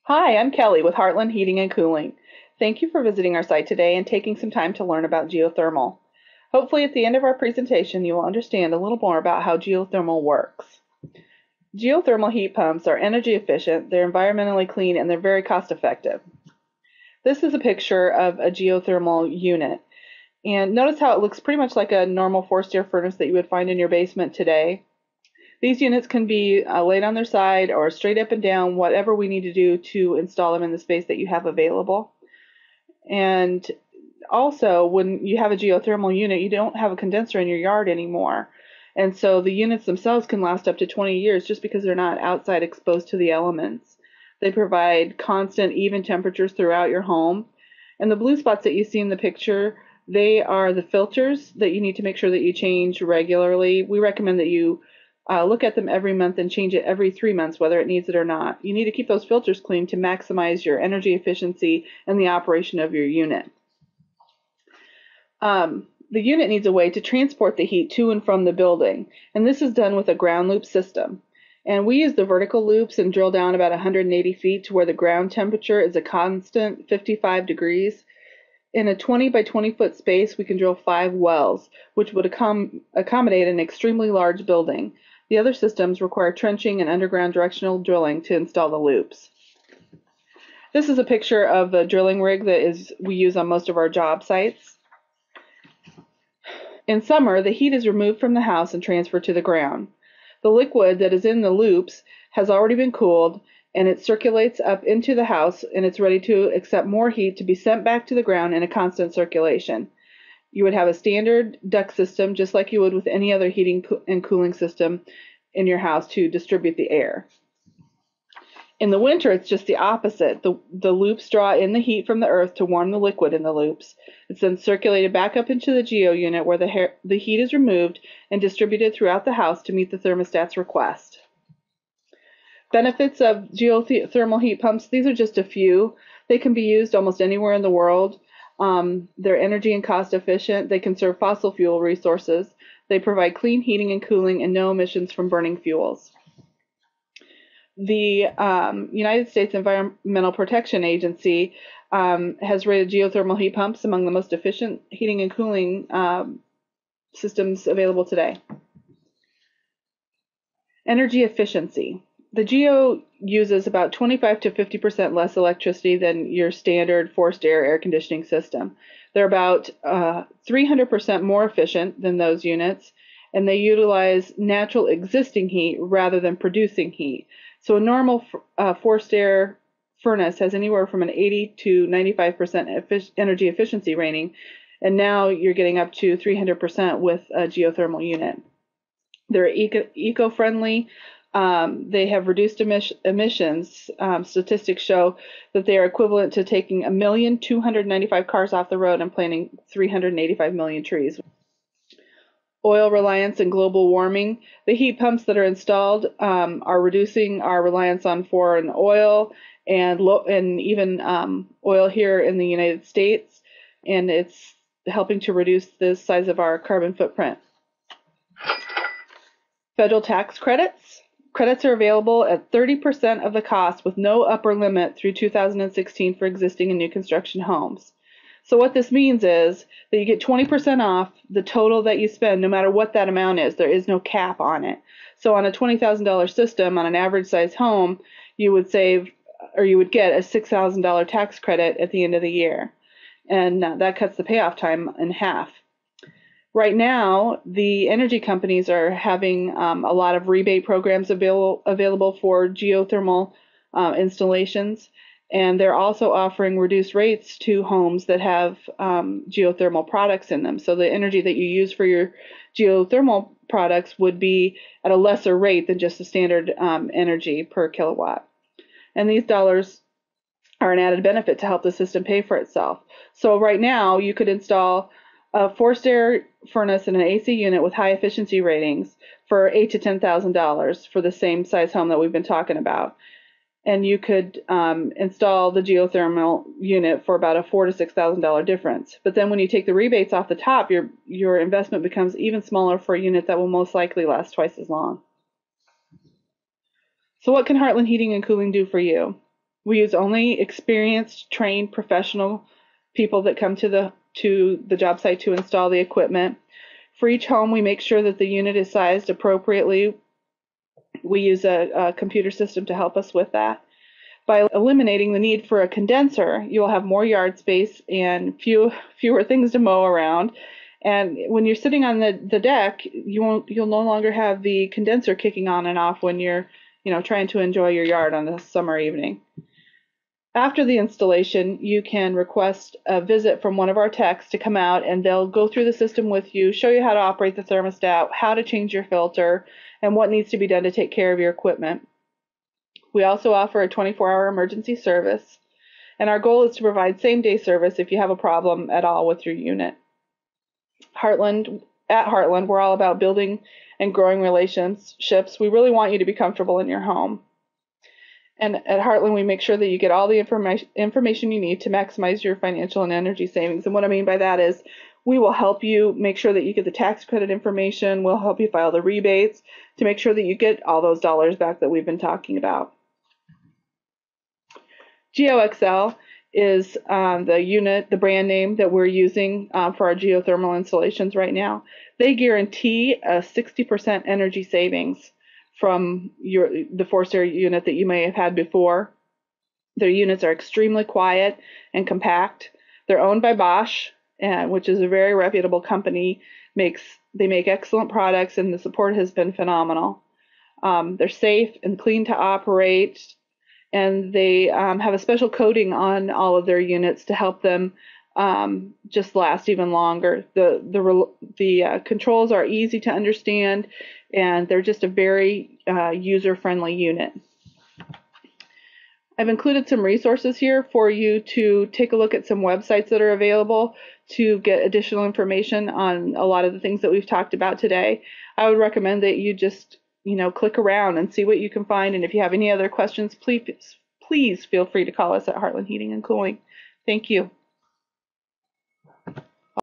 Hi, I'm Kelly with Heartland Heating and Cooling. Thank you for visiting our site today and taking some time to learn about geothermal. Hopefully at the end of our presentation you will understand a little more about how geothermal works. Geothermal heat pumps are energy efficient, they're environmentally clean, and they're very cost effective. This is a picture of a geothermal unit. And notice how it looks pretty much like a normal forced air furnace that you would find in your basement today. These units can be laid on their side or straight up and down, whatever we need to do to install them in the space that you have available. And also, when you have a geothermal unit, you don't have a condenser in your yard anymore. And so the units themselves can last up to 20 years just because they're not outside exposed to the elements. They provide constant, even temperatures throughout your home. And the blue spots that you see in the picture, they are the filters that you need to make sure that you change regularly. We recommend that you look at them every month and change it every 3 months, whether it needs it or not. You need to keep those filters clean to maximize your energy efficiency and the operation of your unit. The unit needs a way to transport the heat to and from the building, and this is done with a ground loop system. And we use the vertical loops and drill down about 180 feet to where the ground temperature is a constant 55 degrees. In a 20 by 20 foot space, we can drill 5 wells, which would accommodate an extremely large building. The other systems require trenching and underground directional drilling to install the loops. This is a picture of the drilling rig that we use on most of our job sites. In summer, the heat is removed from the house and transferred to the ground. The liquid that is in the loops has already been cooled, and it circulates up into the house, and it's ready to accept more heat to be sent back to the ground in a constant circulation. You would have a standard duct system, just like you would with any other heating and cooling system in your house to distribute the air. In the winter, it's just the opposite. The loops draw in the heat from the earth to warm the liquid in the loops. It's then circulated back up into the geo unit where the heat is removed and distributed throughout the house to meet the thermostat's request. Benefits of geothermal heat pumps, these are just a few. They can be used almost anywhere in the world. They're energy and cost efficient. They conserve fossil fuel resources. They provide clean heating and cooling and no emissions from burning fuels. The United States Environmental Protection Agency has rated geothermal heat pumps among the most efficient heating and cooling systems available today. Energy efficiency. The Geo uses about 25 to 50% less electricity than your standard forced air conditioning system. They're about 300% more efficient than those units, and they utilize natural existing heat rather than producing heat. So a normal forced air furnace has anywhere from an 80 to 95% energy efficiency rating, and now you're getting up to 300% with a geothermal unit. They're eco-friendly. They have reduced emissions. Statistics show that they are equivalent to taking 1,295,000 cars off the road and planting 385 million trees. Oil reliance and global warming. The heat pumps that are installed are reducing our reliance on foreign oil and even oil here in the United States, and it's helping to reduce the size of our carbon footprint. Federal tax credits. Credits are available at 30% of the cost with no upper limit through 2016 for existing and new construction homes. So what this means is that you get 20% off the total that you spend, no matter what that amount is. There is no cap on it. So on a $20,000 system, on an average size home, you would save, or you would get a $6,000 tax credit at the end of the year. And that cuts the payoff time in half. Right now, the energy companies are having a lot of rebate programs available for geothermal installations, and they're also offering reduced rates to homes that have geothermal products in them. So the energy that you use for your geothermal products would be at a lesser rate than just the standard energy per kilowatt. And these dollars are an added benefit to help the system pay for itself. So right now, you could install a forced air furnace and an AC unit with high efficiency ratings for $8,000 to $10,000 for the same size home that we've been talking about. And you could install the geothermal unit for about a $4,000 to $6,000 difference. But then when you take the rebates off the top, your investment becomes even smaller for a unit that will most likely last twice as long. So what can Heartland Heating and Cooling do for you? We use only experienced, trained, professional people that come to the job site to install the equipment. For each home, we make sure that the unit is sized appropriately. We use a computer system to help us with that. By eliminating the need for a condenser, you'll have more yard space and fewer things to mow around. And when you're sitting on the deck, you'll no longer have the condenser kicking on and off when you're trying to enjoy your yard on a summer evening. After the installation, you can request a visit from one of our techs to come out, and they'll go through the system with you, show you how to operate the thermostat, how to change your filter, and what needs to be done to take care of your equipment. We also offer a 24-hour emergency service, and our goal is to provide same-day service if you have a problem at all with your unit. At Heartland, we're all about building and growing relationships. We really want you to be comfortable in your home. And at Heartland, we make sure that you get all the information you need to maximize your financial and energy savings. And what I mean by that is we will help you make sure that you get the tax credit information. We'll help you file the rebates to make sure that you get all those dollars back that we've been talking about. GeoXL is the brand name that we're using for our geothermal installations right now. They guarantee a 60% energy savings from the forced air unit that you may have had before. Their units are extremely quiet and compact. They're owned by Bosch, which is a very reputable company. They make excellent products, and the support has been phenomenal. They're safe and clean to operate, and they have a special coating on all of their units to help them just last even longer. The controls are easy to understand, and they're just a very user-friendly unit. I've included some resources here for you to take a look at some websites that are available to get additional information on a lot of the things that we've talked about today. I would recommend that you just click around and see what you can find, and if you have any other questions, please feel free to call us at Heartland Heating and Cooling. Thank you.